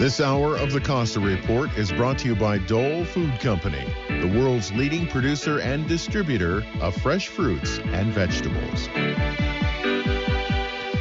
This hour of the Costa Report is brought to you by Dole Food Company, the world's leading producer and distributor of fresh fruits and vegetables.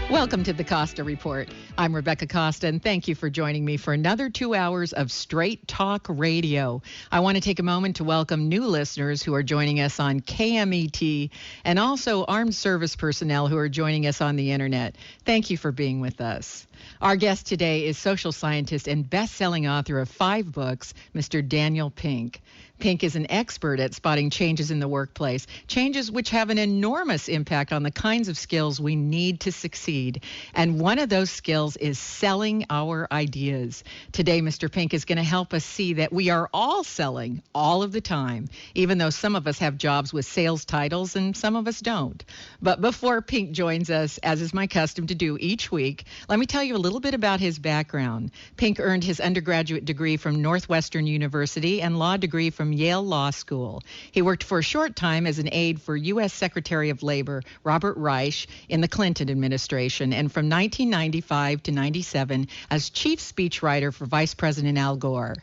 Welcome to the Costa Report. I'm Rebecca Costa, and thank you for joining me for another 2 hours of straight talk radio. I want to take a moment to welcome new listeners who are joining us on KMET and also armed service personnel who are joining us on the internet. Thank you for being with us. Our guest today is social scientist and best-selling author of 5 books, Mr. Daniel Pink. Pink is an expert at spotting changes in the workplace, changes which have an enormous impact on the kinds of skills we need to succeed. And one of those skills is selling our ideas. Today, Mr. Pink is going to help us see that we are all selling all of the time, even though some of us have jobs with sales titles and some of us don't. But before Pink joins us, as is my custom to do each week, let me tell you a little bit about his background. Pink earned his undergraduate degree from Northwestern University and law degree from Yale Law School. He worked for a short time as an aide for U.S. Secretary of Labor Robert Reich in the Clinton administration, and from 1995 to 97 as chief speechwriter for Vice President Al Gore.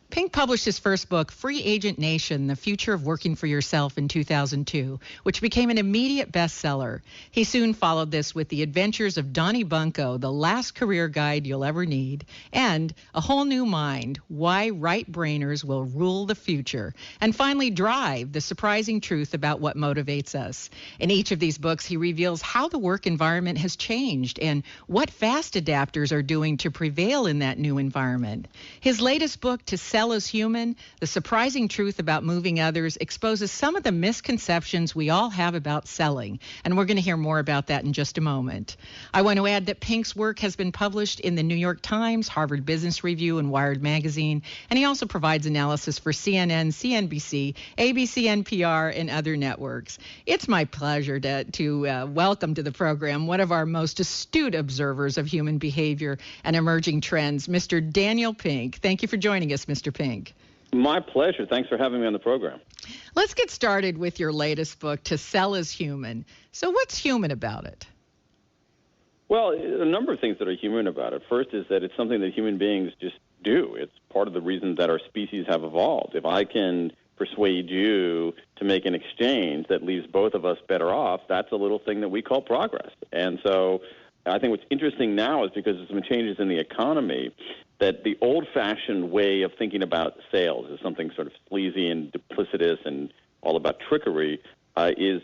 Pink published his first book, Free Agent Nation, The Future of Working for Yourself, in 2002, which became an immediate bestseller. He soon followed this with The Adventures of Donnie Bunko, The Last Career Guide You'll Ever Need, and A Whole New Mind, Why Right-Brainers Will Rule the Future, and finally Drive, The Surprising Truth About What Motivates Us. In each of these books, he reveals how the work environment has changed and what fast adapters are doing to prevail in that new environment. His latest book, To Sell As Human, The Surprising Truth About Moving Others, exposes some of the misconceptions we all have about selling, and we're going to hear more about that in just a moment. I want to add that Pink's work has been published in the New York Times, Harvard Business Review, and Wired Magazine, and he also provides analysis for CNN, CNBC, ABC, NPR, and other networks. It's my pleasure to welcome to the program one of our most astute observers of human behavior and emerging trends, Mr. Daniel Pink. Thank you for joining us, Mr. Pink. My pleasure. Thanks for having me on the program. Let's get started with your latest book, To Sell As Human. So what's human about it? Well, a number of things that are human about it. First is that it's something that human beings just do. It's part of the reason that our species have evolved. If I can persuade you to make an exchange that leaves both of us better off, that's a little thing that we call progress. And so I think what's interesting now is because there's some changes in the economy, that the old-fashioned way of thinking about sales is something sort of sleazy and duplicitous and all about trickery is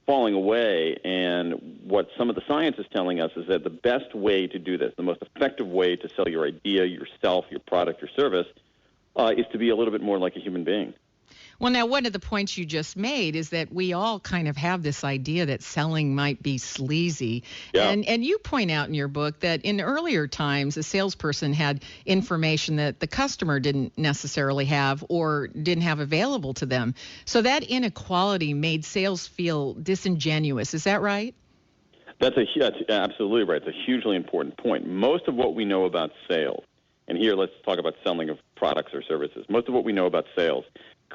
falling away. And what some of the science is telling us is that the best way to do this, the most effective way to sell your idea, yourself, your product, your service, is to be a little bit more like a human being. Well, now, one of the points you just made is that we all kind of have this idea that selling might be sleazy. Yeah. And you point out in your book that in earlier times, a salesperson had information that the customer didn't necessarily have or didn't have available to them. So that inequality made sales feel disingenuous. Is that right? That's absolutely right. It's a hugely important point. Most of what we know about sales, and here let's talk about selling of products or services, most of what we know about sales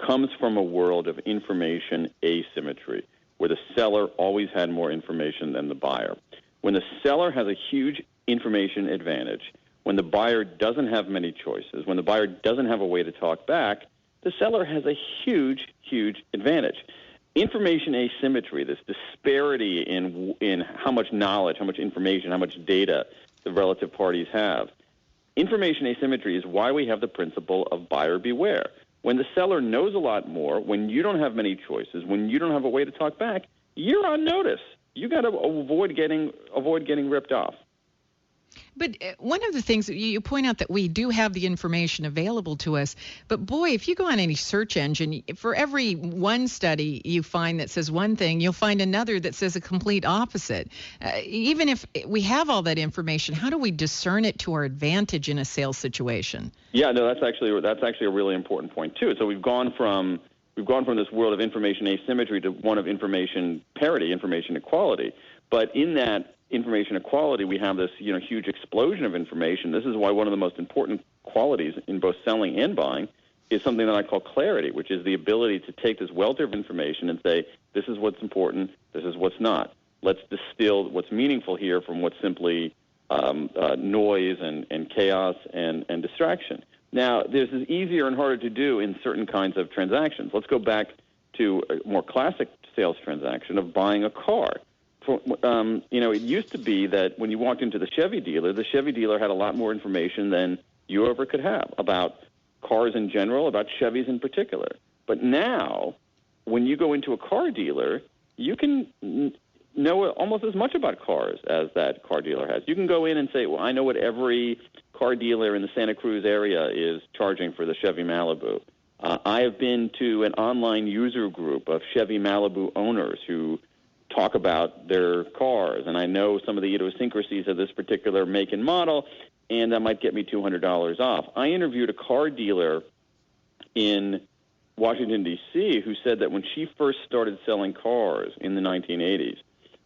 comes from a world of information asymmetry, where the seller always had more information than the buyer. When the seller has a huge information advantage, when the buyer doesn't have many choices, when the buyer doesn't have a way to talk back, the seller has a huge, huge advantage. Information asymmetry, this disparity in how much knowledge, how much information, how much data the relative parties have. Information asymmetry is why we have the principle of buyer beware. When the seller knows a lot more, when you don't have many choices, when you don't have a way to talk back, you're on notice. You got to avoid getting ripped off. But one of the things that you point out that we do have the information available to us, but boy, if you go on any search engine, for every one study you find that says one thing, you'll find another that says a complete opposite. Even if we have all that information, how do we discern it to our advantage in a sales situation? Yeah, no, that's actually a really important point too. So we've gone from this world of information asymmetry to one of information parity, information equality. But in that information equality, we have this huge explosion of information. This is why one of the most important qualities in both selling and buying is something that I call clarity, which is the ability to take this welter of information and say, this is what's important, this is what's not. Let's distill what's meaningful here from what's simply noise and chaos and distraction. Now, this is easier and harder to do in certain kinds of transactions. Let's go back to a more classic sales transaction of buying a car. It used to be that when you walked into the Chevy dealer had a lot more information than you ever could have about cars in general, about Chevys in particular. But now, when you go into a car dealer, you can know almost as much about cars as that car dealer has. You can go in and say, well, I know what every car dealer in the Santa Cruz area is charging for the Chevy Malibu. I have been to an online user group of Chevy Malibu owners who talk about their cars, and I know some of the idiosyncrasies of this particular make and model, and that might get me $200 off. I interviewed a car dealer in Washington, D.C., who said that when she first started selling cars in the 1980s,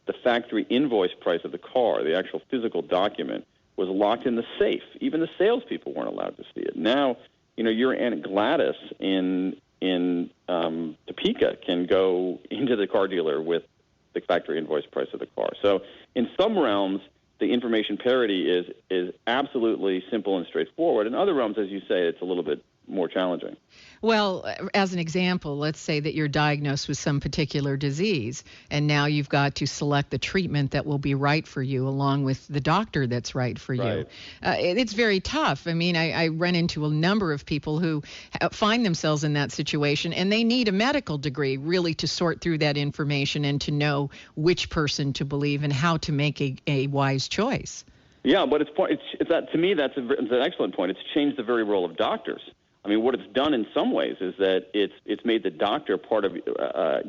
the factory invoice price of the car, the actual physical document, was locked in the safe. Even the salespeople weren't allowed to see it. Now, your Aunt Gladys in Topeka can go into the car dealer with the factory invoice price of the car. So in some realms, the information parity is absolutely simple and straightforward. In other realms, as you say, it's a little bit more challenging. Well, as an example, let's say that you're diagnosed with some particular disease, and now you've got to select the treatment that will be right for you along with the doctor that's right for you. It's very tough. I mean, I run into a number of people who find themselves in that situation, and they need a medical degree really to sort through that information and to know which person to believe and how to make a wise choice. Yeah, but to me, that's an excellent point. It's changed the very role of doctors. I mean, what it's done in some ways is that it's made the doctor part of,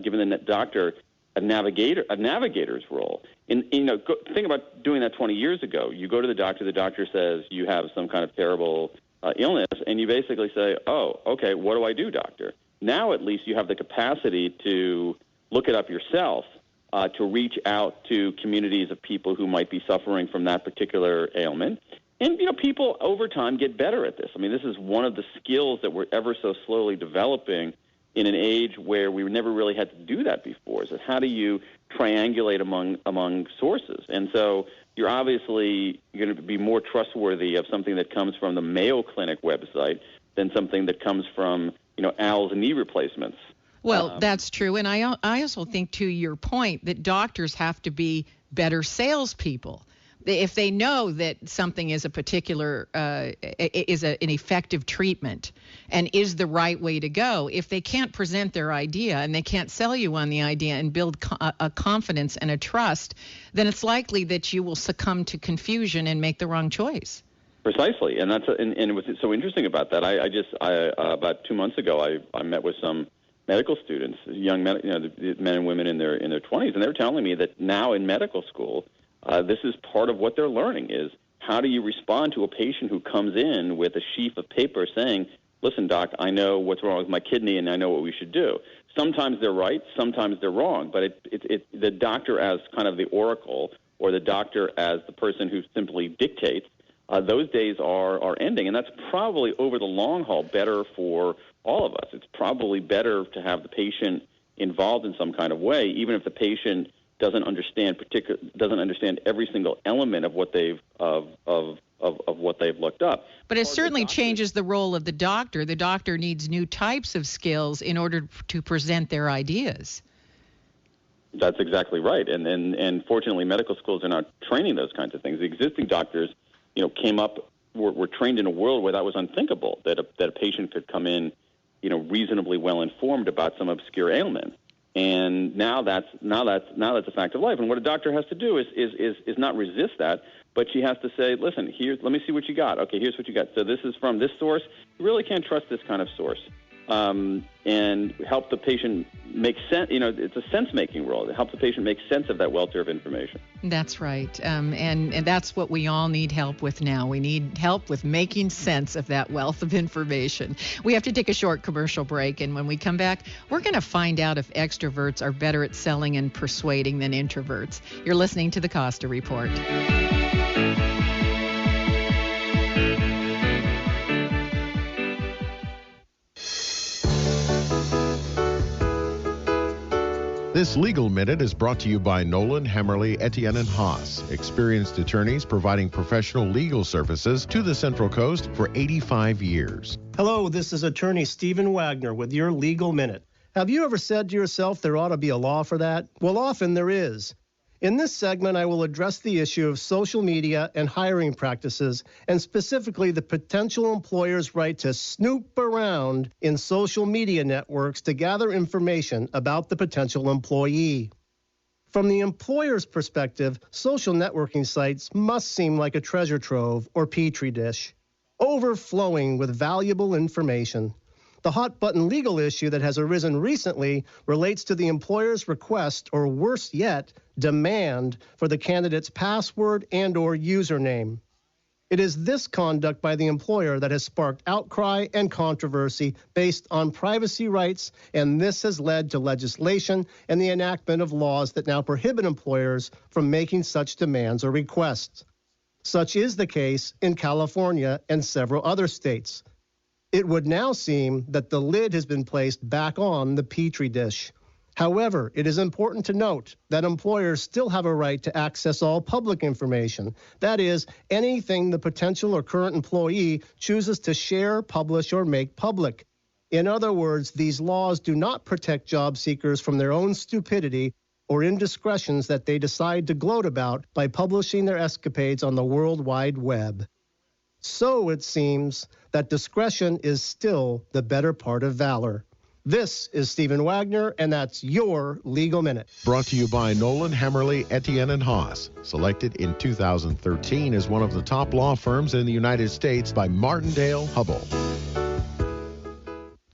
given the doctor a navigator's role. Think about doing that 20 years ago. You go to the doctor says you have some kind of terrible illness, and you basically say, oh, okay, what do I do, doctor? Now at least you have the capacity to look it up yourself, to reach out to communities of people who might be suffering from that particular ailment. And, people over time get better at this. I mean, this is one of the skills that we're ever so slowly developing in an age where we never really had to do that before. So how do you triangulate among sources? And so you're obviously going to be more trustworthy of something that comes from the Mayo Clinic website than something that comes from, Al's knee replacements. Well, that's true. And I also think, to your point, that doctors have to be better salespeople. If they know that something is a particular, an effective treatment and is the right way to go, if they can't present their idea and they can't sell you on the idea and build a confidence and a trust, then it's likely that you will succumb to confusion and make the wrong choice. Precisely, and and what's so interesting about that, about 2 months ago, I met with some medical students, young men, men and women in their 20s, and they're telling me that now in medical school, this is part of what they're learning is how do you respond to a patient who comes in with a sheaf of paper saying, listen, doc, I know what's wrong with my kidney and I know what we should do. Sometimes they're right, sometimes they're wrong, but the doctor as kind of the oracle or the doctor as the person who simply dictates, those days are ending. And that's probably over the long haul better for all of us. It's probably better to have the patient involved in some kind of way, even if the patient doesn't understand every single element of what they've what they've looked up. But it certainly changes the role of the doctor. The doctor needs new types of skills in order to present their ideas. That's exactly right. And fortunately, medical schools are not training those kinds of things. The existing doctors, were trained in a world where that was unthinkable, that a patient could come in, reasonably well informed about some obscure ailment. And now that's a fact of life. And what a doctor has to do is not resist that, but she has to say, listen, let me see what you got. Okay, here's what you got. So this is from this source. You really can't trust this kind of source. And help the patient make sense. It's a sense-making role. It helps the patient make sense of that welter of information. That's right. And that's what we all need help with now. We need help with making sense of that wealth of information. We have to take a short commercial break, and when we come back, we're going to find out if extroverts are better at selling and persuading than introverts. You're listening to the Costa Report. This Legal Minute is brought to you by Nolan, Hammerly, Etienne, and Haas, experienced attorneys providing professional legal services to the Central Coast for 85 years. Hello, this is attorney Stephen Wagner with your Legal Minute. Have you ever said to yourself there ought to be a law for that? Well, often there is. In this segment, I will address the issue of social media and hiring practices, and specifically the potential employer's right to snoop around in social media networks to gather information about the potential employee. From the employer's perspective, social networking sites must seem like a treasure trove or petri dish, overflowing with valuable information. The hot-button legal issue that has arisen recently relates to the employer's request, or worse yet, demand for the candidate's password and/or username. It is this conduct by the employer that has sparked outcry and controversy based on privacy rights, and this has led to legislation and the enactment of laws that now prohibit employers from making such demands or requests. Such is the case in California and several other states. It would now seem that the lid has been placed back on the petri dish. However, it is important to note that employers still have a right to access all public information. That is, anything the potential or current employee chooses to share, publish, or make public. In other words, these laws do not protect job seekers from their own stupidity or indiscretions that they decide to gloat about by publishing their escapades on the World Wide Web. So it seems that discretion is still the better part of valor. This is Stephen Wagner, and that's your Legal Minute. Brought to you by Nolan, Hammerly, Etienne, and Haas. Selected in 2013 as one of the top law firms in the United States by Martindale-Hubbell.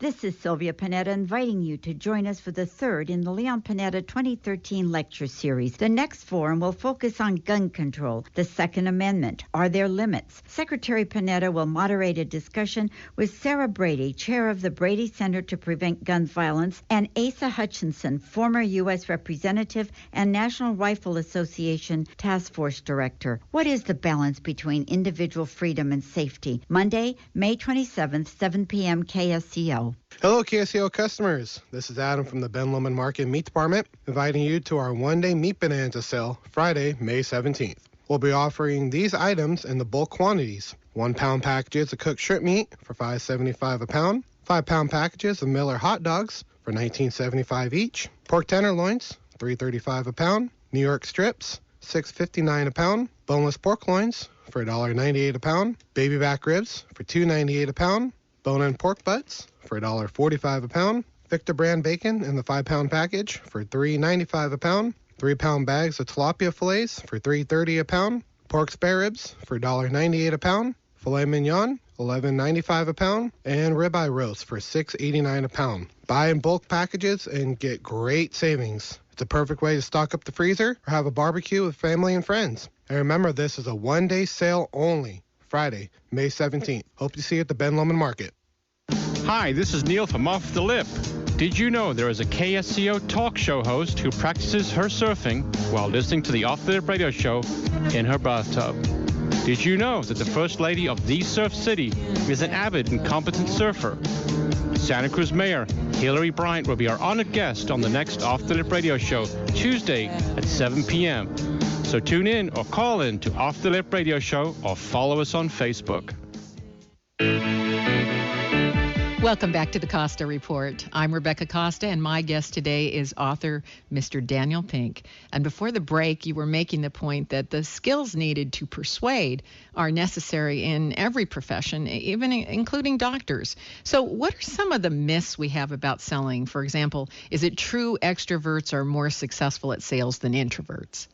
This is Sylvia Panetta inviting you to join us for the third in the Leon Panetta 2013 lecture series. The next forum will focus on gun control, the Second Amendment. Are there limits? Secretary Panetta will moderate a discussion with Sarah Brady, chair of the Brady Center to Prevent Gun Violence, and Asa Hutchinson, former U.S. representative and National Rifle Association Task Force director. What is the balance between individual freedom and safety? Monday, May 27th, 7 p.m. KSCO. Hello, KSCO customers. This is Adam from the Ben Lomond Market Meat Department, inviting you to our one-day Meat Bonanza sale, Friday, May 17th. We'll be offering these items in the bulk quantities. 1-pound packages of cooked shrimp meat for $5.75 a pound, 5-pound packages of Miller hot dogs for $19.75 each, pork tenderloins, $3.35 a pound, New York strips, $6.59 a pound, boneless pork loins for $1.98 a pound, baby back ribs for $2.98 a pound, bone-in pork butts for $1.45 a pound, Victor brand bacon in the 5-pound package for $3.95 a pound, 3-pound bags of tilapia fillets for $3.30 a pound, pork spare ribs for $1.98 a pound, filet mignon $11.95 a pound, and ribeye roast for $6.89 a pound. Buy in bulk packages and get great savings. It's a perfect way to stock up the freezer or have a barbecue with family and friends. And remember, this is a one-day sale only. Friday, May 17th. Hope to see you at the Ben Lomond Market. Hi, this is Neil from Off the Lip. Did you know there is a KSCO talk show host who practices her surfing while listening to the Off the Lip radio show in her bathtub? Did you know that the First Lady of the Surf City is an avid and competent surfer? Santa Cruz Mayor Hillary Bryant will be our honored guest on the next Off the Lip radio show, Tuesday at 7 p.m. So tune in or call in to Off the Lip radio show or follow us on Facebook. Welcome back to the Costa Report. I'm Rebecca Costa, and my guest today is author Mr. Daniel Pink. And before the break, you were making the point that the skills needed to persuade are necessary in every profession, even including doctors. So what are some of the myths we have about selling? For example, is it true extroverts are more successful at sales than introverts?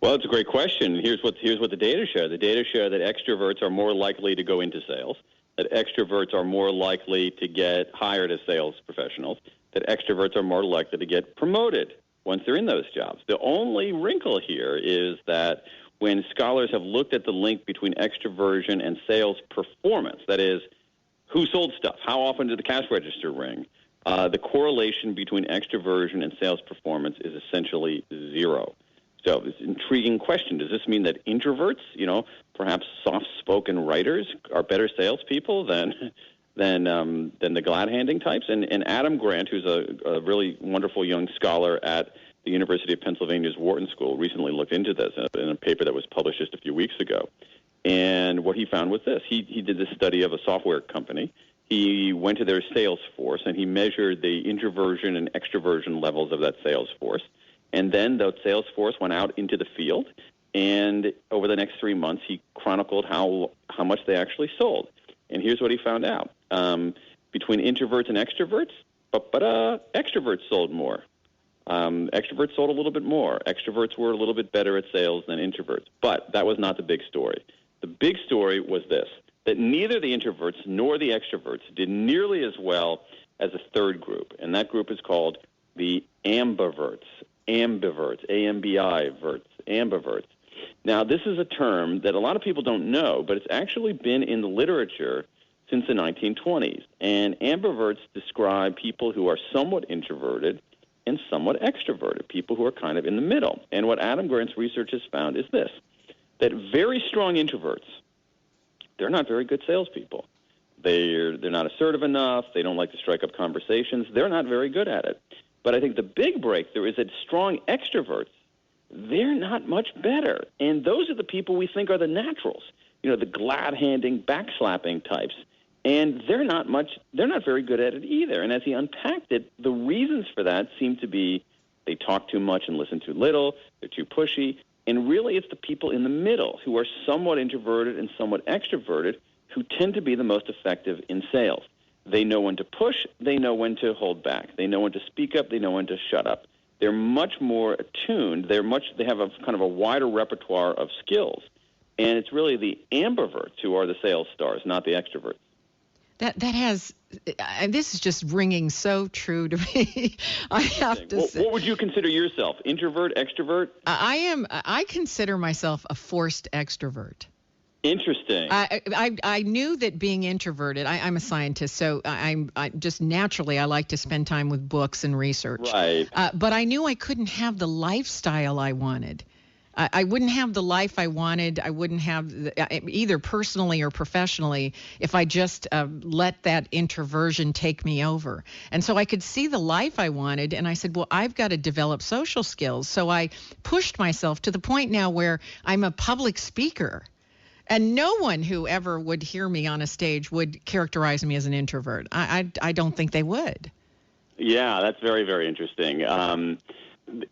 Well, it's a great question. Here's what the data show. The data show that extroverts are more likely to go into sales, that extroverts are more likely to get hired as sales professionals, that extroverts are more likely to get promoted once they're in those jobs. The only wrinkle here is that when scholars have looked at the link between extroversion and sales performance, that is, who sold stuff, how often did the cash register ring, the correlation between extroversion and sales performance is essentially zero. So it's an intriguing question. Does this mean that introverts, perhaps soft-spoken writers, are better salespeople than the glad-handing types? And Adam Grant, who's a really wonderful young scholar at the University of Pennsylvania's Wharton School, recently looked into this in a paper that was published just a few weeks ago. And what he found was this. He did this study of a software company. He went to their sales force, and he measured the introversion and extroversion levels of that sales force. And then the sales force went out into the field, and over the next 3 months, he chronicled how much they actually sold. And here's what he found out. Between introverts and extroverts, extroverts sold more. Extroverts sold a little bit more. Extroverts were a little bit better at sales than introverts. But that was not the big story. The big story was this, that neither the introverts nor the extroverts did nearly as well as a third group, and that group is called the ambiverts, A-M-B-I-verts, ambiverts. Now, this is a term that a lot of people don't know, but it's actually been in the literature since the 1920s, and ambiverts describe people who are somewhat introverted and somewhat extroverted, people who are kind of in the middle. And what Adam Grant's research has found is this, that very strong introverts, they're not very good salespeople. They're not assertive enough. They don't like to strike up conversations. They're not very good at it. But I think the big breakthrough is that strong extroverts, they're not much better. And those are the people we think are the naturals, the glad-handing, backslapping types. And they're not very good at it either. And as he unpacked it, the reasons for that seem to be they talk too much and listen too little, they're too pushy, and really it's the people in the middle who are somewhat introverted and somewhat extroverted who tend to be the most effective in sales. They know when to push, they know when to hold back, they know when to speak up, they know when to shut up. They're much more attuned, they have a kind of a wider repertoire of skills. And it's really the ambiverts who are the sales stars, not the extroverts. That has, this is just ringing so true to me. I have to say. What would you consider yourself? Introvert, extrovert? I consider myself a forced extrovert. Interesting. I knew that being introverted, I'm a scientist, so I just naturally I like to spend time with books and research. Right. But I knew I couldn't have the lifestyle I wanted. I wouldn't have the life I wanted. I wouldn't have either personally or professionally if I just let that introversion take me over. And so I could see the life I wanted, and I said, well, I've got to develop social skills. So I pushed myself to the point now where I'm a public speaker. And no one who ever would hear me on a stage would characterize me as an introvert. I don't think they would. Yeah, that's very, very interesting.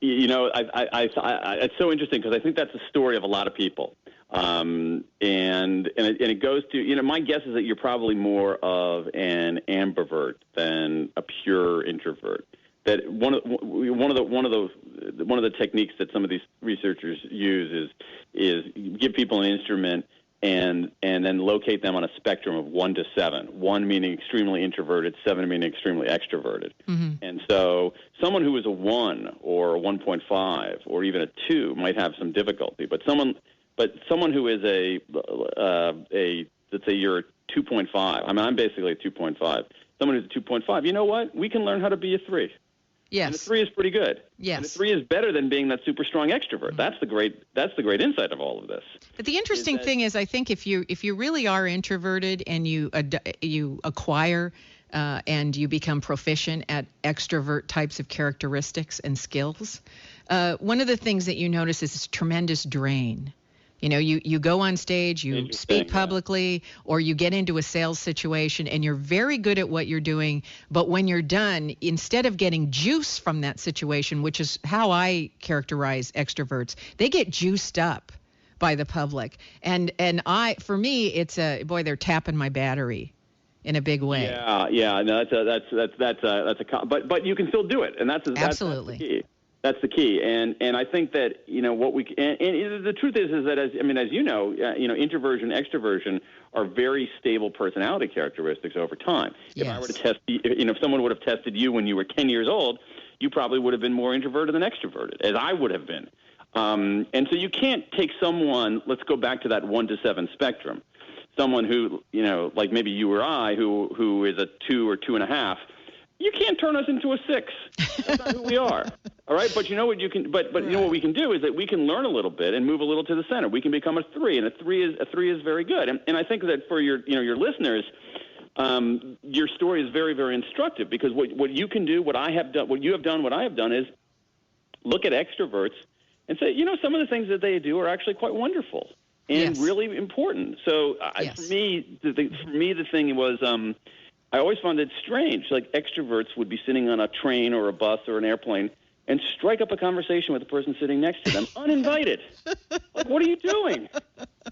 It's so interesting because I think that's the story of a lot of people. And it goes to, my guess is that you're probably more of an ambivert than a pure introvert. That one of the techniques that some of these researchers use is give people an instrument and then locate them on a spectrum of 1 to 7. 1 meaning extremely introverted, 7 meaning extremely extroverted. Mm-hmm. And so someone who is a 1 or a 1.5 or even a 2 might have some difficulty. But someone who is a let's say you're a 2.5. I'm basically a 2.5. Someone who's a 2.5. You know what? We can learn how to be a 3. Yes. And a 3 is pretty good. Yes. And a 3 is better than being that super strong extrovert. Mm-hmm. That's the great insight of all of this. But the interesting thing is, I think if you really are introverted and you acquire and you become proficient at extrovert types of characteristics and skills, one of the things that you notice is this tremendous drain. You go on stage, you speak publicly, or you get into a sales situation, and you're very good at what you're doing. But when you're done, instead of getting juice from that situation, which is how I characterize extroverts, they get juiced up by the public. And for me, it's they're tapping my battery in a big way. Yeah. No, but you can still do it, and that's absolutely. That's the key. That's the key, and I think that what we and the truth is that as you know, introversion, extroversion are very stable personality characteristics over time. Yes. If I were to test, if someone would have tested you when you were 10 years old, you probably would have been more introverted than extroverted, as I would have been. And so you can't take someone. Let's go back to that 1 to 7 spectrum. Someone who like maybe you or I, who is a 2 or 2.5. You can't turn us into a 6. That's not who we are. All right, but you know what you can. But you know what we can do is that we can learn a little bit and move a little to the center. We can become a 3, and a 3 is very good. And I think that for your listeners, your story is very, very instructive because what you can do, what I have done, what you have done, what I have done is look at extroverts and say, some of the things that they do are actually quite wonderful and really important. So for me, the thing was I always found it strange. Like extroverts would be sitting on a train or a bus or an airplane and strike up a conversation with the person sitting next to them, uninvited. Like, what are you doing?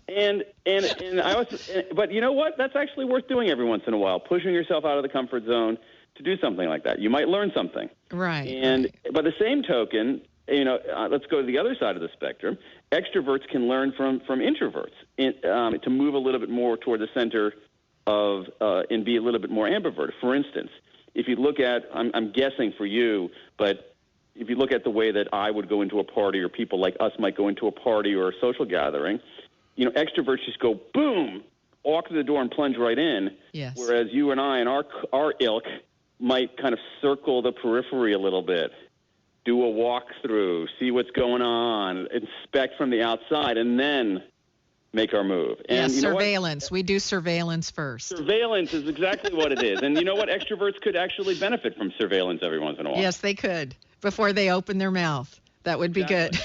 And I was, but you know what? That's actually worth doing every once in a while, pushing yourself out of the comfort zone to do something like that. You might learn something. Right. And by the same token, let's go to the other side of the spectrum. Extroverts can learn from introverts to move a little bit more toward the center of and be a little bit more ambivert. For instance, if you look at, I'm guessing for you, but if you look at the way that I would go into a party or people like us might go into a party or a social gathering, extroverts just go, boom, walk through the door and plunge right in. Yes. Whereas you and I and our ilk might kind of circle the periphery a little bit, do a walkthrough, see what's going on, inspect from the outside, and then make our move. And surveillance. We do surveillance first. Surveillance is exactly what it is. And you know what? Extroverts could actually benefit from surveillance every once in a while. Yes, they could. Before they open their mouth. That would be good.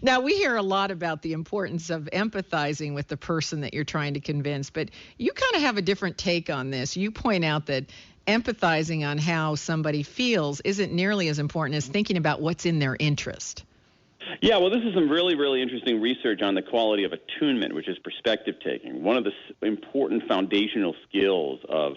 Now, we hear a lot about the importance of empathizing with the person that you're trying to convince, but you kind of have a different take on this. You point out that empathizing on how somebody feels isn't nearly as important as thinking about what's in their interest. Yeah, well, this is some really, really interesting research on the quality of attunement, which is perspective taking. One of the important foundational skills of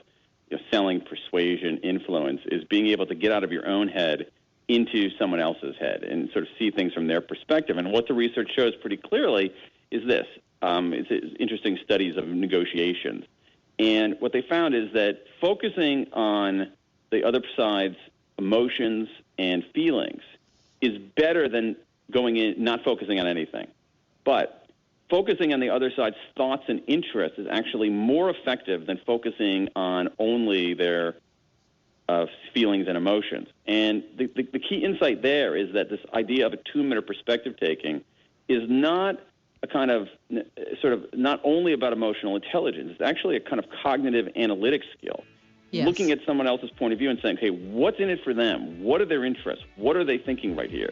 selling, persuasion, influence is being able to get out of your own head into someone else's head and sort of see things from their perspective. And what the research shows pretty clearly is this. It's interesting studies of negotiations. And what they found is that focusing on the other side's emotions and feelings is better than going in, not focusing on anything. But focusing on the other side's thoughts and interests is actually more effective than focusing on only their feelings and emotions. And the key insight there is that this idea of attunement or perspective taking is not a kind of sort of not only about emotional intelligence. It's actually a kind of cognitive analytic skill. Yes. Looking at someone else's point of view and saying, hey, what's in it for them? What are their interests? What are they thinking right here?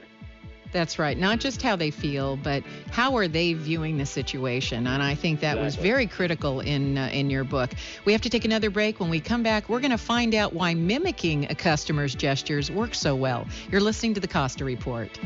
That's right. Not just how they feel, but how are they viewing the situation? And I think that was very critical in your book. We have to take another break. When we come back, we're going to find out why mimicking a customer's gestures works so well. You're listening to the Costa Report.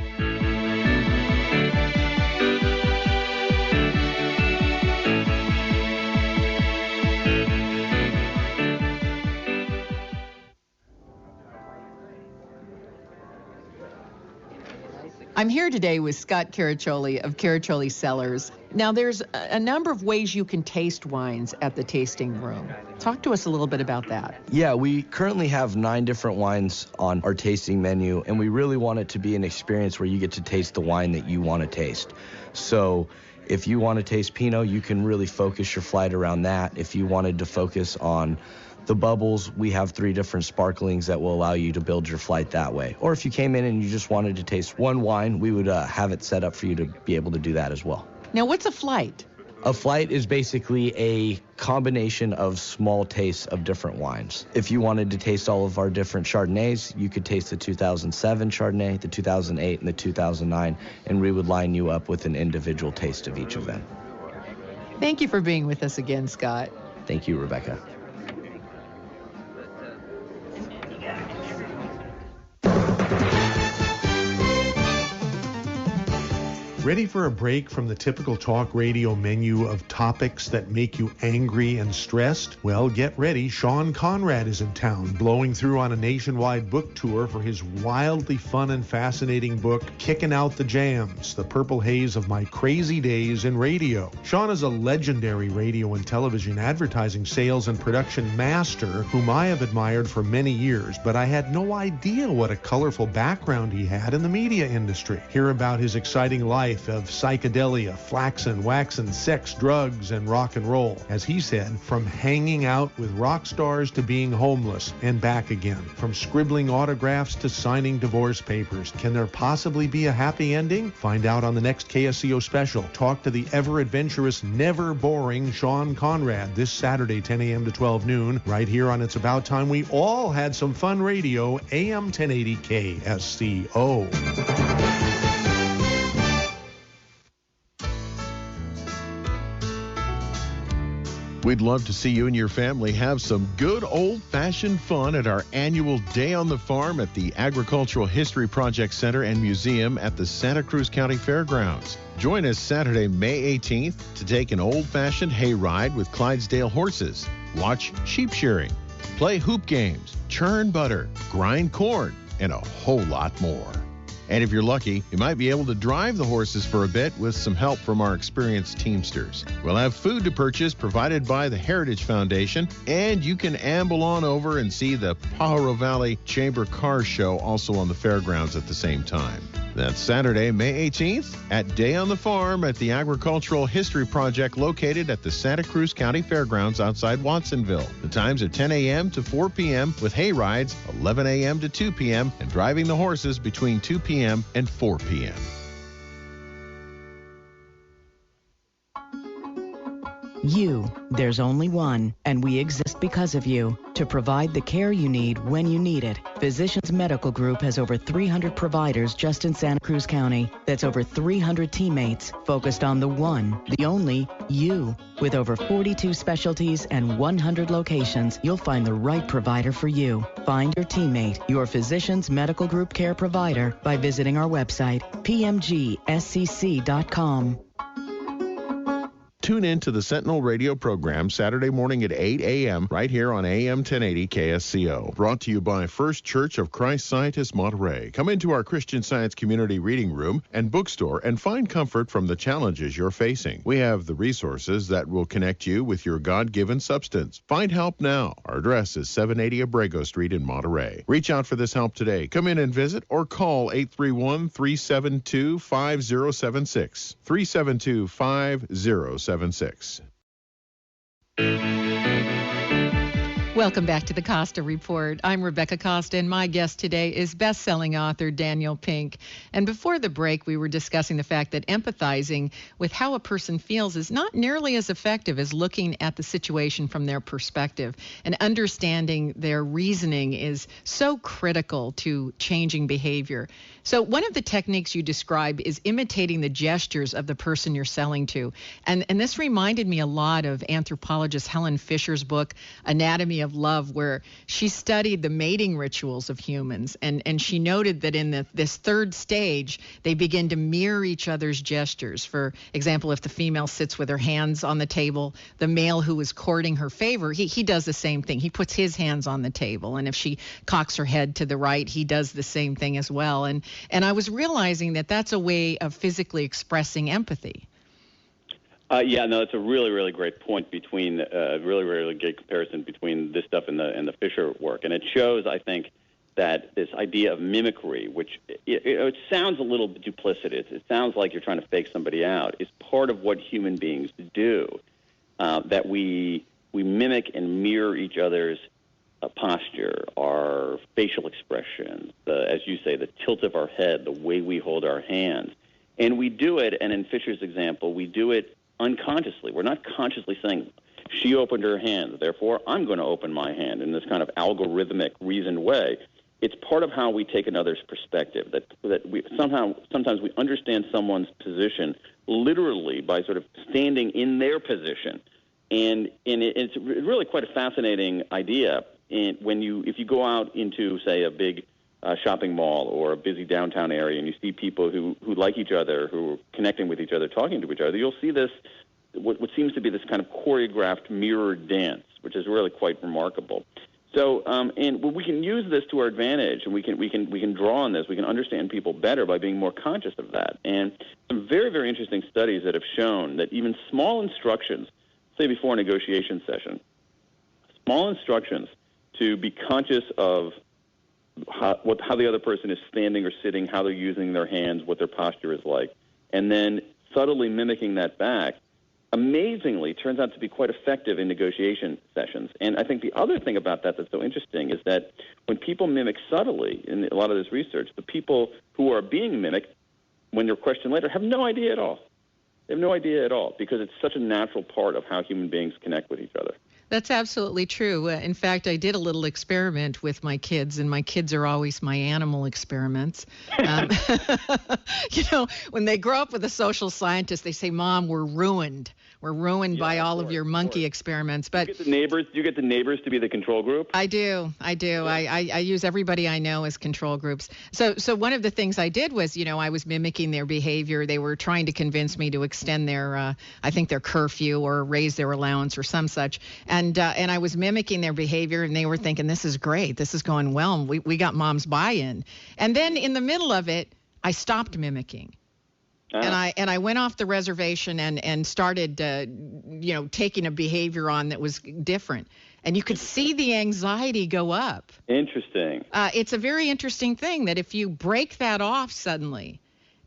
I'm here today with Scott Caraccioli of Caraccioli Cellars. Now, there's a number of ways you can taste wines at the tasting room. Talk to us a little bit about that. Yeah, we currently have 9 different wines on our tasting menu, and we really want it to be an experience where you get to taste the wine that you want to taste. So if you want to taste Pinot, you can really focus your flight around that. If you wanted to focus on the bubbles, we have 3 different sparklings that will allow you to build your flight that way. Or if you came in and you just wanted to taste one wine, we would have it set up for you to be able to do that as well. Now, what's a flight? A flight is basically a combination of small tastes of different wines. If you wanted to taste all of our different Chardonnays, you could taste the 2007 Chardonnay, the 2008, and the 2009, and we would line you up with an individual taste of each of them. Thank you for being with us again, Scott. Thank you, Rebecca. Ready for a break from the typical talk radio menu of topics that make you angry and stressed? Well, get ready. Sean Conrad is in town, blowing through on a nationwide book tour for his wildly fun and fascinating book, Kicking Out the Jams, The Purple Haze of My Crazy Days in Radio. Sean is a legendary radio and television advertising sales and production master whom I have admired for many years, but I had no idea what a colorful background he had in the media industry. Hear about his exciting life life of psychedelia, flaxen, waxen, sex, drugs, and rock and roll. As he said, from hanging out with rock stars to being homeless and back again, from scribbling autographs to signing divorce papers. Can there possibly be a happy ending? Find out on the next KSCO special. Talk to the ever-adventurous, never-boring Sean Conrad this Saturday, 10 a.m. to 12 noon, right here on It's About Time We All Had Some Fun Radio, AM 1080 KSCO. We'd love to see you and your family have some good old-fashioned fun at our annual Day on the Farm at the Agricultural History Project Center and Museum at the Santa Cruz County Fairgrounds. Join us Saturday, May 18th to take an old-fashioned hayride with Clydesdale horses, watch sheep shearing, play hoop games, churn butter, grind corn, and a whole lot more. And if you're lucky, you might be able to drive the horses for a bit with some help from our experienced teamsters. We'll have food to purchase provided by the Heritage Foundation, and you can amble on over and see the Pajaro Valley Chamber Car Show also on the fairgrounds at the same time. That's Saturday, May 18th at Day on the Farm at the Agricultural History Project located at the Santa Cruz County Fairgrounds outside Watsonville. The times are 10 a.m. to 4 p.m. with hay rides 11 a.m. to 2 p.m. and driving the horses between 2 p.m. and 4 p.m. You, there's only one, and we exist because of you, to provide the care you need when you need it. Physicians Medical Group has over 300 providers just in Santa Cruz County. That's over 300 teammates focused on the one, the only, you. With over 42 specialties and 100 locations, you'll find the right provider for you. Find your teammate, your Physicians Medical Group care provider, by visiting our website, pmgscc.com. Tune in to the Sentinel radio program Saturday morning at 8 a.m. right here on AM 1080 KSCO. Brought to you by First Church of Christ Scientist Monterey. Come into our Christian Science community reading room and bookstore and find comfort from the challenges you're facing. We have the resources that will connect you with your God-given substance. Find help now. Our address is 780 Abrego Street in Monterey. Reach out for this help today. Come in and visit or call 831-372-5076. 372-5076. Welcome back to the Costa Report. I'm Rebecca Costa, and my guest today is best-selling author Daniel Pink. And before the break, we were discussing the fact that empathizing with how a person feels is not nearly as effective as looking at the situation from their perspective. And understanding their reasoning is so critical to changing behavior. So one of the techniques you describe is imitating the gestures of the person you're selling to. And this reminded me a lot of anthropologist Helen Fisher's book, Anatomy of Love, where she studied the mating rituals of humans. And she noted that in this third stage, they begin to mirror each other's gestures. For example, if the female sits with her hands on the table, the male who is courting her favor, he does the same thing. He puts his hands on the table. And if she cocks her head to the right, he does the same thing as well. And I was realizing that that's a way of physically expressing empathy. It's a really, really great point between really, really good comparison between this stuff and the Fisher work. And it shows, I think, that this idea of mimicry, which it sounds a little duplicitous, it sounds like you're trying to fake somebody out, is part of what human beings do, that we mimic and mirror each other's posture, our facial expressions, as you say, the tilt of our head, the way we hold our hands. And we do it, and in Fisher's example, we do it unconsciously. We're not consciously saying, she opened her hand, therefore I'm going to open my hand in this kind of algorithmic, reasoned way. It's part of how we take another's perspective, that we sometimes we understand someone's position literally by sort of standing in their position. And it's really quite a fascinating idea. And if you go out into, say, a big shopping mall or a busy downtown area, and you see people who like each other, who are connecting with each other, talking to each other, you'll see this what seems to be this kind of choreographed mirrored dance, which is really quite remarkable. So, and we can use this to our advantage, and we can draw on this. We can understand people better by being more conscious of that. And some very, very interesting studies that have shown that even small instructions, say before a negotiation session, small instructions to be conscious of how the other person is standing or sitting, how they're using their hands, what their posture is like, and then subtly mimicking that back, amazingly turns out to be quite effective in negotiation sessions. And I think the other thing about that that's so interesting is that when people mimic subtly, in a lot of this research, the people who are being mimicked, when they're questioned later, have no idea at all. They have no idea at all, because it's such a natural part of how human beings connect with each other. That's absolutely true. In fact, I did a little experiment with my kids, and my kids are always my animal experiments. When they grow up with a social scientist, they say, "Mom, we're ruined. We're ruined by all of your monkey experiments." But you get the neighbors to be the control group? I do. Yeah. I use everybody I know as control groups. So one of the things I did was, I was mimicking their behavior. They were trying to convince me to extend their curfew or raise their allowance or some such. And I was mimicking their behavior, and they were thinking, this is great. This is going well. And we got Mom's buy-in. And then in the middle of it, I stopped mimicking. And I went off the reservation and started, taking a behavior on that was different. And you could see the anxiety go up. Interesting. It's a very interesting thing that if you break that off suddenly,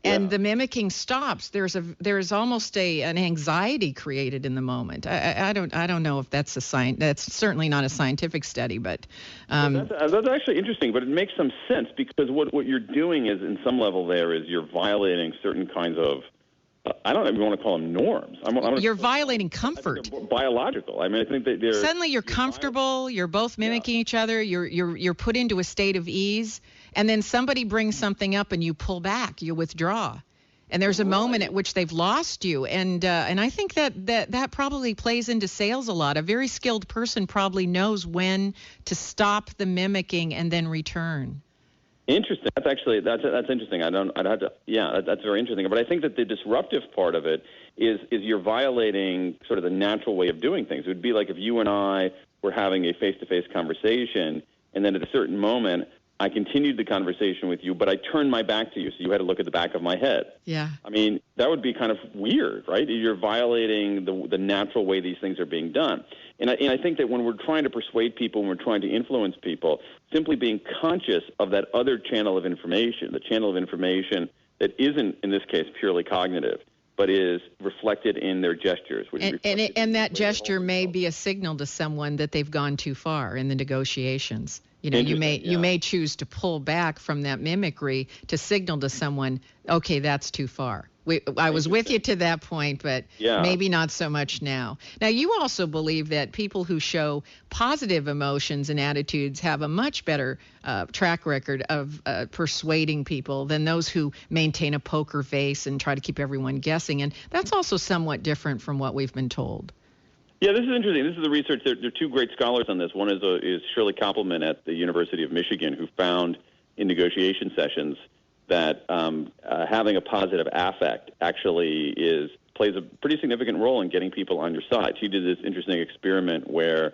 and the mimicking stops, there's almost an anxiety created in the moment. I don't know if that's that's certainly not a scientific study, but that's actually interesting. But it makes some sense, because what you're doing is, in some level, there is you're violating certain kinds of I don't even want to call them norms. You're violating comfort. Biological. I think that they're suddenly you're comfortable. You're both mimicking each other. You're put into a state of ease. And then somebody brings something up and you pull back, you withdraw. And there's a moment at which they've lost you. And I think that probably plays into sales a lot. A very skilled person probably knows when to stop the mimicking and then return. Interesting. That's interesting. That's very interesting. But I think that the disruptive part of it is you're violating sort of the natural way of doing things. It would be like if you and I were having a face-to-face conversation, and then at a certain moment, I continued the conversation with you, but I turned my back to you, so you had to look at the back of my head. Yeah. That would be kind of weird, right? You're violating the natural way these things are being done. And I think that when we're trying to persuade people, when we're trying to influence people, simply being conscious of that other channel of information, the channel of information that isn't, in this case, purely cognitive, but is reflected in their gestures. And that gesture may be a signal to someone that they've gone too far in the negotiations. You may choose to pull back from that mimicry to signal to someone, okay, that's too far. I was with you to that point, but maybe not so much now. Now, you also believe that people who show positive emotions and attitudes have a much better track record of persuading people than those who maintain a poker face and try to keep everyone guessing. And that's also somewhat different from what we've been told. Yeah, this is interesting. This is the research. There are two great scholars on this. One is Shirley Koppelman at the University of Michigan, who found in negotiation sessions that having a positive affect actually plays a pretty significant role in getting people on your side. She did this interesting experiment where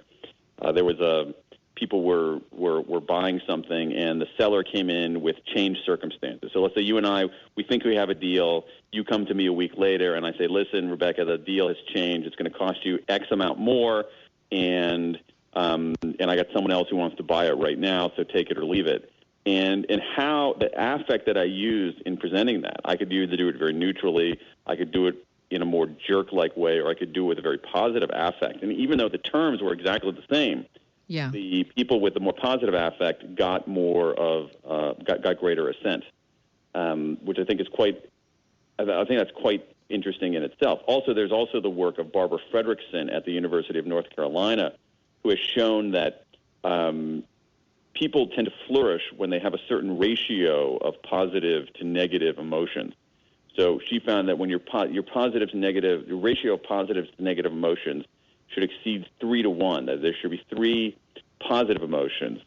there was people were buying something, and the seller came in with changed circumstances. So let's say you and I, we think we have a deal. You come to me a week later, and I say, listen, Rebecca, the deal has changed. It's going to cost you X amount more, and I got someone else who wants to buy it right now, so take it or leave it. And how the affect that I used in presenting that, I could either do it very neutrally, I could do it in a more jerk-like way, or I could do it with a very positive affect. And even though the terms were exactly the same, the people with the more positive affect got got greater assent, which I think is I think that's quite interesting in itself. Also, there's also the work of Barbara Fredrickson at the University of North Carolina, who has shown that people tend to flourish when they have a certain ratio of positive to negative emotions. So she found that when your positive to negative, the ratio of positives to negative emotions should exceed 3 to 1. That there should be 3 positive emotions: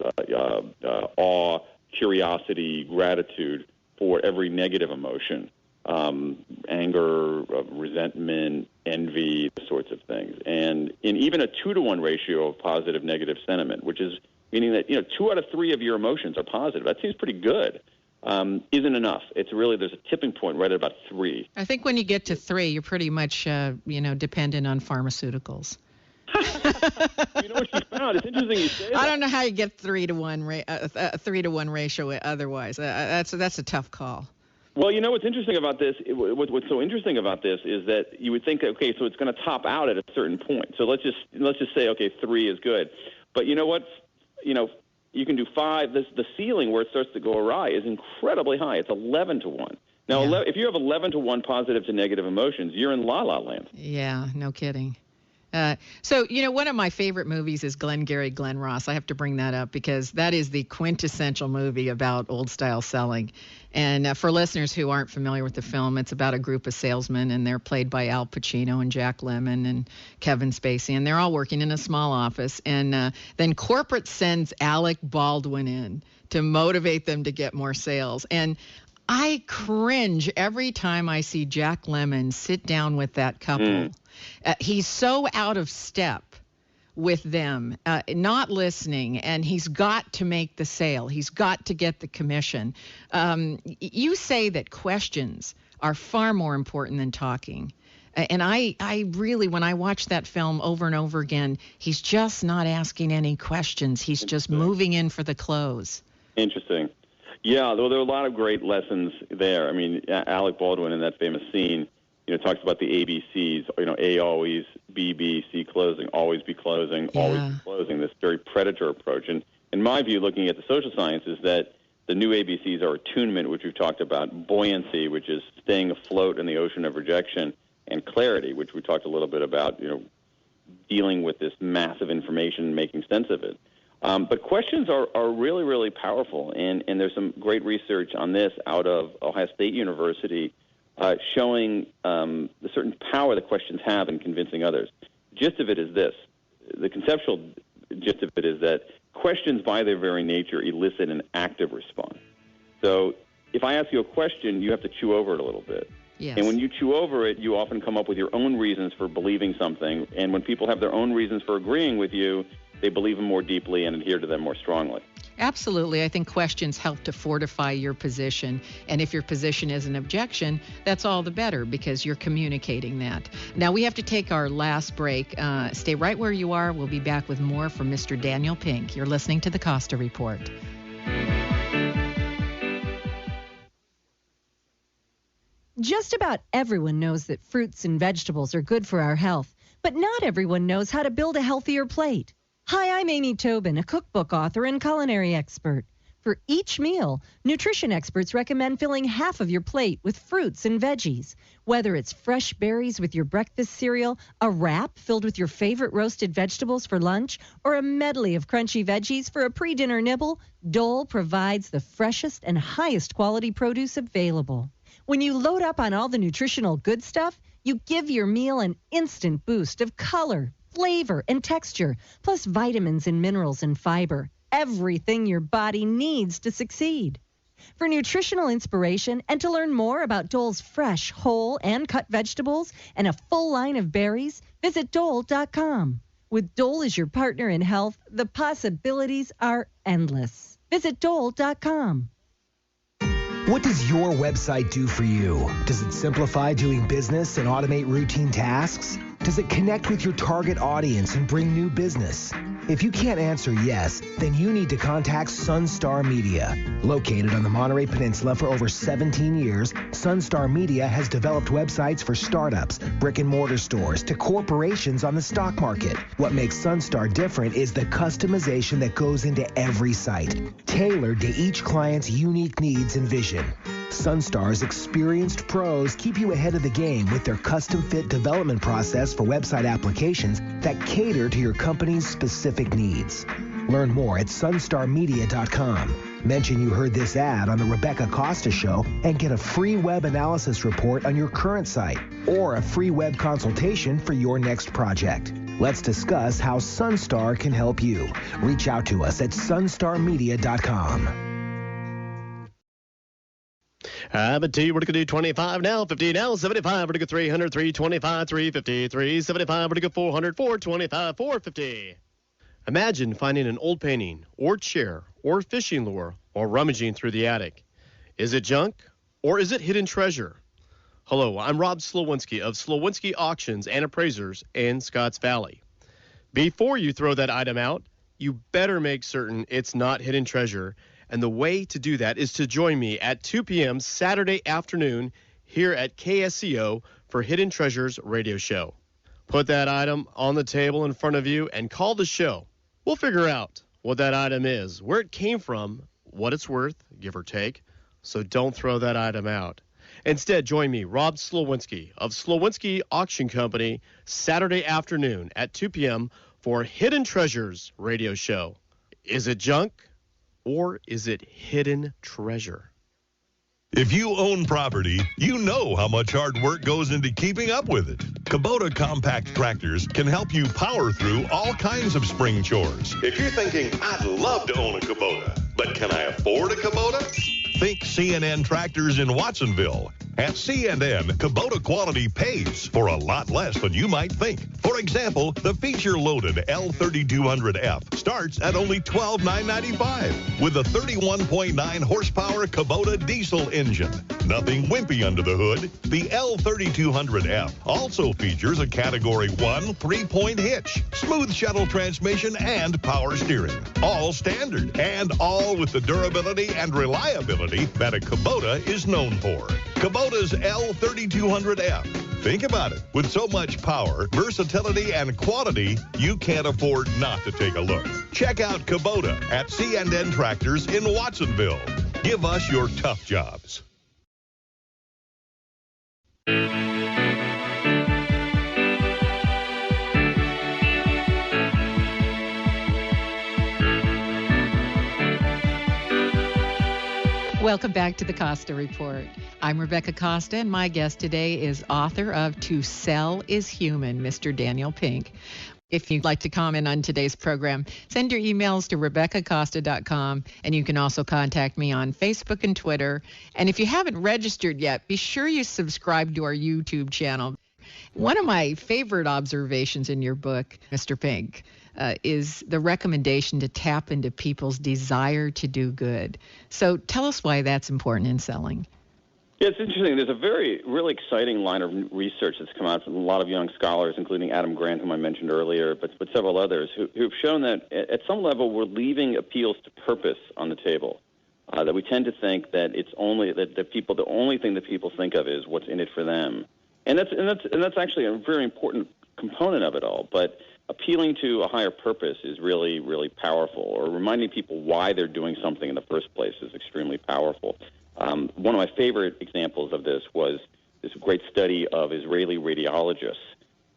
awe, curiosity, gratitude, for every negative emotion. Anger, resentment, envy, those sorts of things. And in even a 2 to 1 ratio of positive negative sentiment, which is meaning that 2 out of 3 of your emotions are positive. That seems pretty good. Isn't enough. It's really, there's a tipping point right at about 3. I think when you get to 3, you're pretty much dependent on pharmaceuticals. You know what she found? It's interesting you say that. I don't know how you get 3 to 1 ratio otherwise. That's a tough call. Well, you know what's interesting about this? What's so interesting about this is that you would think, okay, so it's going to top out at a certain point. So let's just say, okay, 3 is good. But you know what? You can do 5. The ceiling where it starts to go awry is incredibly high. It's 11 to 1. Now, if you have 11 to 1 positive to negative emotions, you're in la-la land. Yeah, no kidding. So, one of my favorite movies is Glengarry Glen Ross. I have to bring that up because that is the quintessential movie about old-style selling. And for listeners who aren't familiar with the film, it's about a group of salesmen, and they're played by Al Pacino and Jack Lemmon and Kevin Spacey, and they're all working in a small office. And then corporate sends Alec Baldwin in to motivate them to get more sales. And I cringe every time I see Jack Lemmon sit down with that couple. He's so out of step with them, not listening, and he's got to make the sale. He's got to get the commission. You say that questions are far more important than talking. And I really, when I watch that film over and over again, he's just not asking any questions. He's just moving in for the close. Interesting. Yeah, though there are a lot of great lessons there. I mean, Alec Baldwin in that famous scene, talks about the ABCs, A always, B, B, C closing, always be closing, always be closing, this very predator approach. And in my view, looking at the social sciences, that the new ABCs are attunement, which we've talked about, buoyancy, which is staying afloat in the ocean of rejection, and clarity, which we talked a little bit about, dealing with this massive information and making sense of it. But questions are really, really powerful, and there's some great research on this out of Ohio State University showing the certain power that questions have in convincing others. Gist of it is this. The conceptual gist of it is that questions by their very nature elicit an active response. So if I ask you a question, you have to chew over it a little bit. Yes. And when you chew over it, you often come up with your own reasons for believing something. And when people have their own reasons for agreeing with you, they believe them more deeply and adhere to them more strongly. Absolutely. I think questions help to fortify your position. And if your position is an objection, that's all the better because you're communicating that. Now, we have to take our last break. Stay right where you are. We'll be back with more from Mr. Daniel Pink. You're listening to the Costa Report. Just about everyone knows that fruits and vegetables are good for our health, but not everyone knows how to build a healthier plate. Hi, I'm Amy Tobin, a cookbook author and culinary expert. For each meal, nutrition experts recommend filling half of your plate with fruits and veggies. Whether it's fresh berries with your breakfast cereal, a wrap filled with your favorite roasted vegetables for lunch, or a medley of crunchy veggies for a pre-dinner nibble, Dole provides the freshest and highest quality produce available. When you load up on all the nutritional good stuff, you give your meal an instant boost of color, flavor, and texture, plus vitamins and minerals and fiber. Everything your body needs to succeed. For nutritional inspiration and to learn more about Dole's fresh, whole, and cut vegetables and a full line of berries, visit Dole.com. With Dole as your partner in health, the possibilities are endless. Visit Dole.com. What does your website do for you? Does it simplify doing business and automate routine tasks? Does it connect with your target audience and bring new business? If you can't answer yes, then you need to contact Sunstar Media. Located on the Monterey Peninsula for over 17 years, Sunstar Media has developed websites for startups, brick-and-mortar stores, to corporations on the stock market. What makes Sunstar different is the customization that goes into every site, tailored to each client's unique needs and vision. Sunstar's experienced pros keep you ahead of the game with their custom-fit development process for website applications that cater to your company's specific needs. Learn more at sunstarmedia.com. Mention you heard this ad on the Rebecca Costa Show and get a free web analysis report on your current site or a free web consultation for your next project. Let's discuss how Sunstar can help you. Reach out to us at sunstarmedia.com. But T, we're going to do 25 now, 50 now, 75, we're going to go 300, 325, 350, 375, we're going to go 400, 425, 450. Imagine finding an old painting or chair or fishing lure while rummaging through the attic. Is it junk or is it hidden treasure? Hello, I'm Rob Slowinski of Slowinski Auctions and Appraisers in Scotts Valley. Before you throw that item out, you better make certain it's not hidden treasure, And the way to do that is to join me at 2 p.m. Saturday afternoon here at KSCO for Hidden Treasures Radio Show. Put that item on the table in front of you and call the show. We'll figure out what that item is, where it came from, what it's worth, give or take. So don't throw that item out. Instead, join me, Rob Slowinski of Slowinski Auction Company, Saturday afternoon at 2 p.m. for Hidden Treasures Radio Show. Is it junk or is it hidden treasure? If you own property, you know how much hard work goes into keeping up with it. Kubota compact tractors can help you power through all kinds of spring chores. If you're thinking, I'd love to own a Kubota, but can I afford a Kubota? Think C&N Tractors in Watsonville. At C&N, Kubota quality pays for a lot less than you might think. For example, the feature-loaded L3200F starts at only $12,995 with a 31.9 horsepower Kubota diesel engine. Nothing wimpy under the hood. The L3200F also features a Category 1 3-point hitch, smooth shuttle transmission, and power steering. All standard, and all with the durability and reliability that a Kubota is known for. Kubota's L3200F. Think about it. With so much power, versatility, and quality, you can't afford not to take a look. Check out Kubota at C&N Tractors in Watsonville. Give us your tough jobs. Welcome back to the Costa Report. I'm Rebecca Costa, and my guest today is author of To Sell is Human, Mr. Daniel Pink. If you'd like to comment on today's program, send your emails to RebeccaCosta.com, and you can also contact me on Facebook and Twitter. And if you haven't registered yet, be sure you subscribe to our YouTube channel. One of my favorite observations in your book, Mr. Pink, is the recommendation to tap into people's desire to do good. So tell us why that's important in selling. Yeah, it's interesting. There's a really exciting line of research that's come out from a lot of young scholars, including Adam Grant, whom I mentioned earlier, but several others, who've shown that at some level we're leaving appeals to purpose on the table. That we tend to think that it's only that the only thing that people think of is what's in it for them, and that's actually a very important component of it all. But appealing to a higher purpose is really, really powerful, or reminding people why they're doing something in the first place is extremely powerful. One of my favorite examples of this was this great study of Israeli radiologists.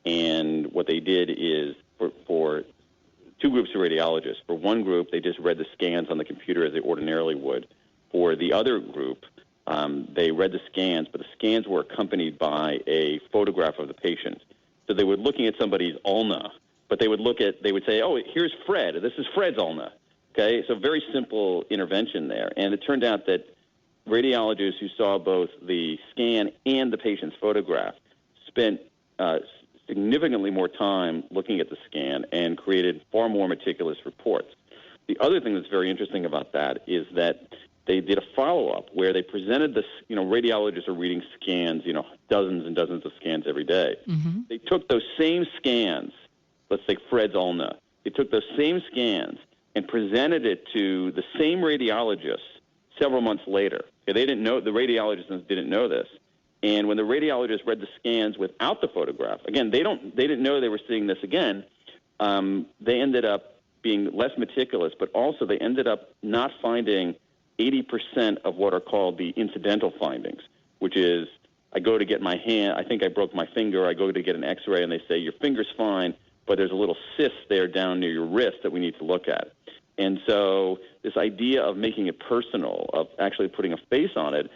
And what they did is for two groups of radiologists. For one group, they just read the scans on the computer as they ordinarily would. For the other group, they read the scans, but the scans were accompanied by a photograph of the patient. So they were looking at somebody's ulna, but they would say, oh, here's Fred. This is Fred's ulna. Okay, so very simple intervention there. And it turned out that radiologists who saw both the scan and the patient's photograph spent significantly more time looking at the scan and created far more meticulous reports. The other thing that's very interesting about that is that they did a follow-up where they presented this, radiologists are reading scans, dozens and dozens of scans every day. Mm-hmm. They took those same scans, let's say Fred's ulna, they took those same scans and presented it to the same radiologists several months later. Okay, they didn't know, the radiologists didn't know this. And when the radiologists read the scans without the photograph, again, they didn't know they were seeing this again. They ended up being less meticulous, but also they ended up not finding 80% of what are called the incidental findings, which is I go to get my hand, I think I broke my finger, I go to get an x-ray, and they say, your finger's fine, but there's a little cyst there down near your wrist that we need to look at. And so this idea of making it personal, of actually putting a face on it,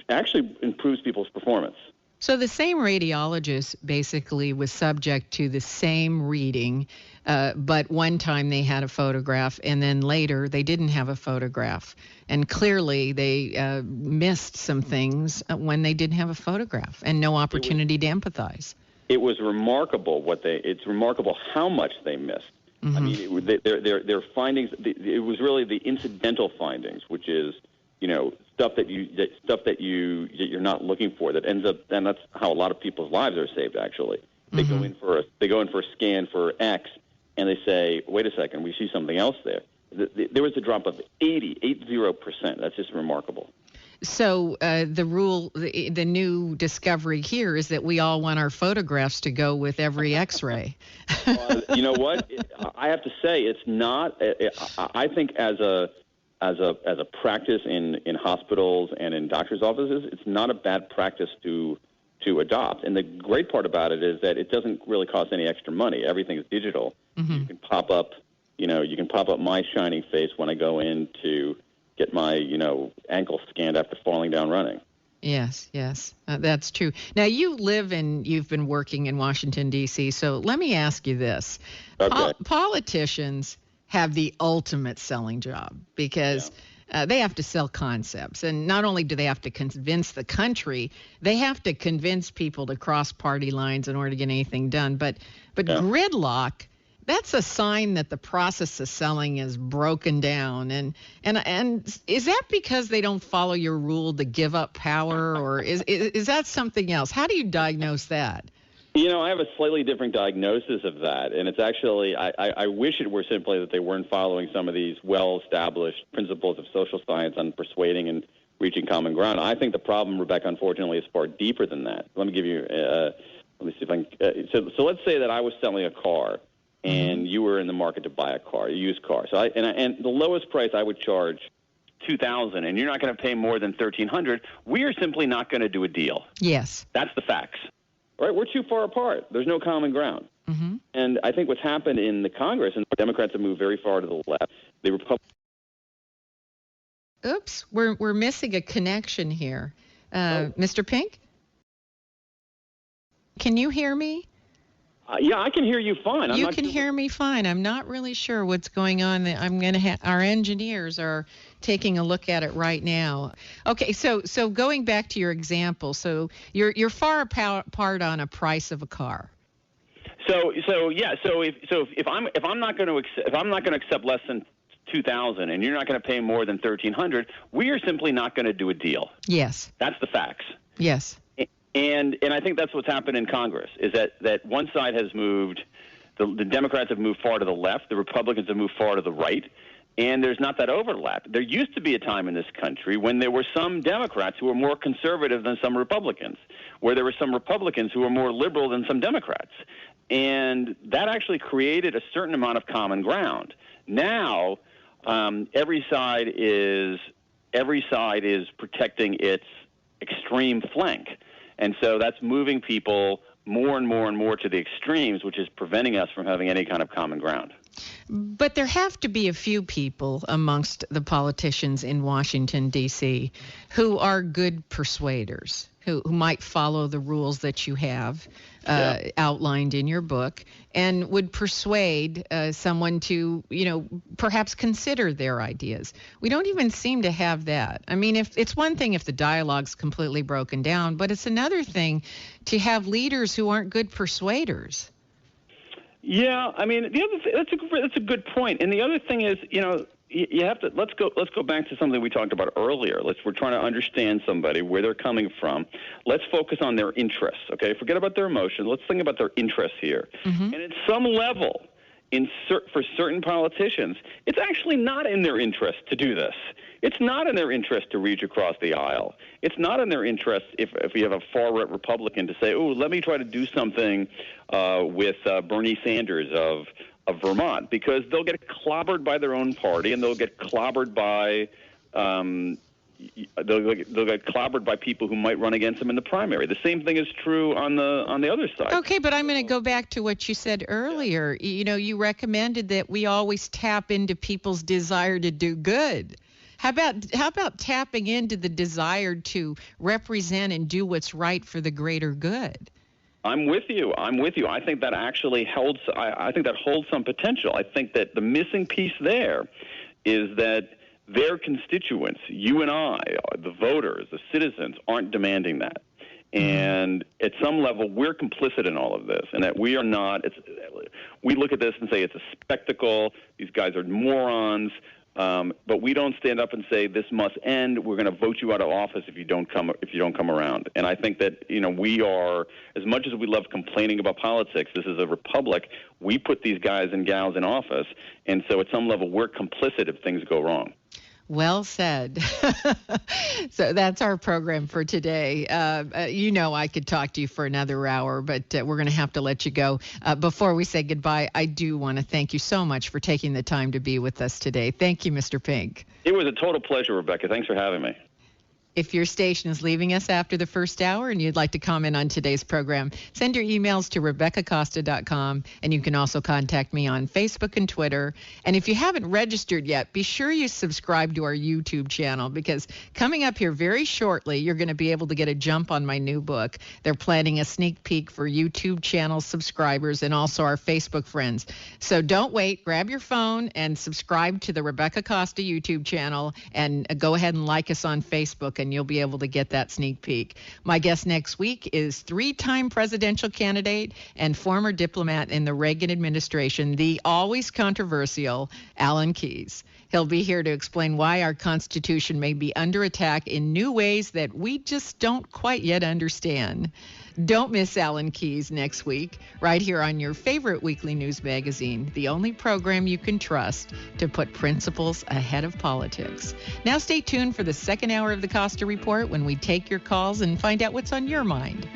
actually improves people's performance. So the same radiologist basically was subject to the same reading, but one time they had a photograph, and then later they didn't have a photograph. And clearly they missed some things when they didn't have a photograph and no opportunity to empathize. It was remarkable it's remarkable how much they missed. Mm-hmm. I mean, their findings. It was really the incidental findings, which is, stuff that you're not looking for. That ends up, and that's how a lot of people's lives are saved. Actually, they go in for a scan for X, and they say, wait a second, we see something else there. there was a drop of 80%. That's just remarkable. So the new discovery here is that we all want our photographs to go with every X-ray. You know what? I have to say, it's not. I think as a practice in hospitals and in doctors' offices, it's not a bad practice to adopt. And the great part about it is that it doesn't really cost any extra money. Everything is digital. Mm-hmm. You can pop up my shining face when I go in to get my, ankle scanned after falling down running. Yes, that's true. Now, you've been working in Washington, D.C., so let me ask you this. Okay. Politicians have the ultimate selling job because they have to sell concepts. And not only do they have to convince the country, they have to convince people to cross party lines in order to get anything done. But gridlock, that's a sign that the process of selling is broken down. And is that because they don't follow your rule to give up power, or is that something else? How do you diagnose that? I have a slightly different diagnosis of that, and it's actually, I wish it were simply that they weren't following some of these well-established principles of social science on persuading and reaching common ground. I think the problem, Rebecca, unfortunately, is far deeper than that. Let me give you, let me see if I can, so let's say that I was selling a car, and you were in the market to buy a car, a used car. So and the lowest price I would charge $2,000, and you're not going to pay more than $1,300. We are simply not going to do a deal. Yes, that's the facts. Right, we're too far apart. There's no common ground. Mm-hmm. And I think what's happened in the Congress, and the Democrats have moved very far to the left. The Republicans. Oops, we're missing a connection here. Mr. Pink, can you hear me? Yeah, I can hear you fine. You can hear me fine. I'm not really sure what's going on. I'm going to our engineers are taking a look at it right now. Okay, so going back to your example, so you're far apart on a price of a car. So if I'm not going to accept less than $2,000 and you're not going to pay more than $1,300, we are simply not going to do a deal. Yes. That's the facts. Yes. And I think that's what's happened in Congress, is that one side has moved, the Democrats have moved far to the left, the Republicans have moved far to the right, and there's not that overlap. There used to be a time in this country when there were some Democrats who were more conservative than some Republicans, where there were some Republicans who were more liberal than some Democrats. And that actually created a certain amount of common ground. Now, every side is protecting its extreme flank. And so that's moving people more and more and more to the extremes, which is preventing us from having any kind of common ground. But there have to be a few people amongst the politicians in Washington, D.C., who are good persuaders, who might follow the rules that you have outlined in your book and would persuade someone to, perhaps consider their ideas. We don't even seem to have that. I mean, if it's one thing if the dialogue's completely broken down, but it's another thing to have leaders who aren't good persuaders. Yeah, I mean, the other thing, that's a good point. And the other thing is, you have to let's go back to something we talked about earlier. We're trying to understand somebody, where they're coming from. Let's focus on their interests. Okay, forget about their emotions. Let's think about their interests here. Mm-hmm. And at some level, for certain politicians, it's actually not in their interest to do this. It's not in their interest to reach across the aisle. It's not in their interest if you have a far-right Republican to say, let me try to do something with Bernie Sanders of Vermont, because they'll get clobbered by their own party, and they'll get clobbered by they'll get clobbered by people who might run against them in the primary. The same thing is true on the other side. Okay, but I'm going to go back to what you said earlier. You recommended that we always tap into people's desire to do good. How about tapping into the desire to represent and do what's right for the greater good? I'm with you. I think that actually holds. I think that holds some potential. I think that the missing piece there is that their constituents, you and I, the voters, the citizens, aren't demanding that. And at some level, we're complicit in all of this, and that we are not. We look at this and say it's a spectacle. These guys are morons. But we don't stand up and say this must end. We're going to vote you out of office if you don't come around. And I think that we are, as much as we love complaining about politics, this is a republic. We put these guys and gals in office, and so at some level we're complicit if things go wrong. Well said. So that's our program for today. I could talk to you for another hour, but we're going to have to let you go. Before we say goodbye, I do want to thank you so much for taking the time to be with us today. Thank you, Mr. Pink. It was a total pleasure, Rebecca. Thanks for having me. If your station is leaving us after the first hour and you'd like to comment on today's program, send your emails to RebeccaCosta.com, and you can also contact me on Facebook and Twitter. And if you haven't registered yet, be sure you subscribe to our YouTube channel, because coming up here very shortly, you're going to be able to get a jump on my new book. They're planning a sneak peek for YouTube channel subscribers and also our Facebook friends. So don't wait. Grab your phone and subscribe to the Rebecca Costa YouTube channel, and go ahead and like us on Facebook, and you'll be able to get that sneak peek. My guest next week is three-time presidential candidate and former diplomat in the Reagan administration, the always controversial Alan Keyes. He'll be here to explain why our Constitution may be under attack in new ways that we just don't quite yet understand. Don't miss Alan Keyes next week, right here on your favorite weekly news magazine, the only program you can trust to put principles ahead of politics. Now stay tuned for the second hour of the Costa Report, when we take your calls and find out what's on your mind.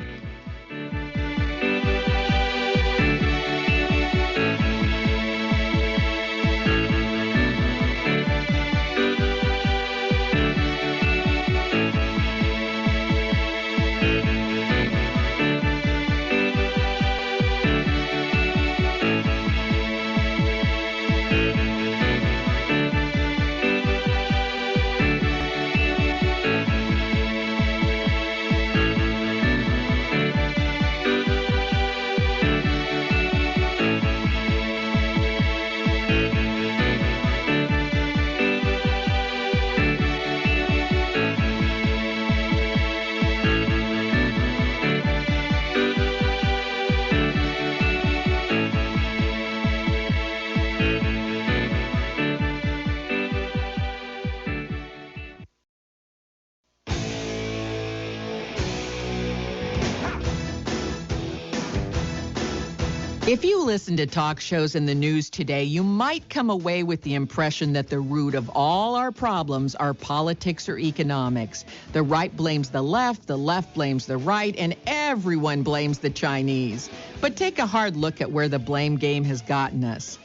If you listen to talk shows in the news today, you might come away with the impression that the root of all our problems are politics or economics. The right blames the left blames the right, and everyone blames the Chinese. But take a hard look at where the blame game has gotten us.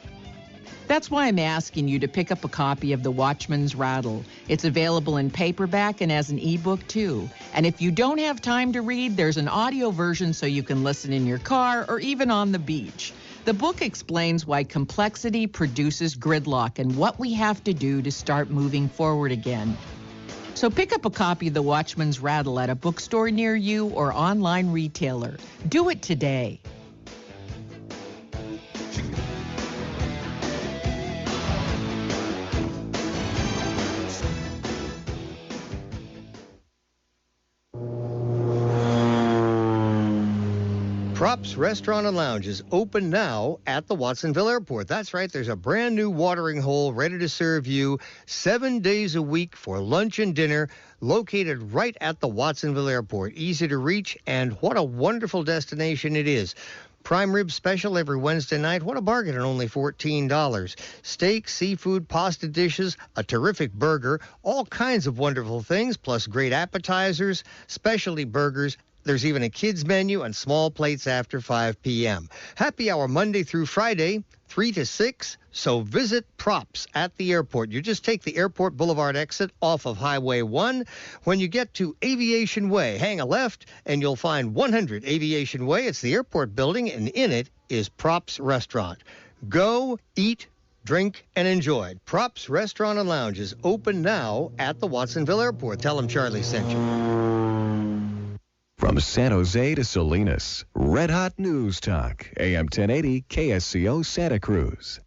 That's why I'm asking you to pick up a copy of The Watchman's Rattle. It's available in paperback and as an ebook too. And if you don't have time to read, there's an audio version so you can listen in your car or even on the beach. The book explains why complexity produces gridlock and what we have to do to start moving forward again. So pick up a copy of The Watchman's Rattle at a bookstore near you or online retailer. Do it today. Props Restaurant and Lounge is open now at the Watsonville Airport. That's right, there's a brand new watering hole ready to serve you 7 days a week for lunch and dinner, located right at the Watsonville Airport. Easy to reach, and what a wonderful destination it is. Prime rib special every Wednesday night. What a bargain at only $14. Steak, seafood, pasta dishes, a terrific burger, all kinds of wonderful things, plus great appetizers, specialty burgers. There's even a kids menu and small plates after 5 p.m. Happy hour Monday through Friday, 3 to 6. So visit Props at the airport. You just take the Airport Boulevard exit off of Highway 1. When you get to Aviation Way, hang a left, and you'll find 100 Aviation Way. It's the airport building, and in it is Props Restaurant. Go, eat, drink, and enjoy. Props Restaurant and Lounge is open now at the Watsonville Airport. Tell them Charlie sent you. From San Jose to Salinas, Red Hot News Talk, AM 1080 KSCO Santa Cruz.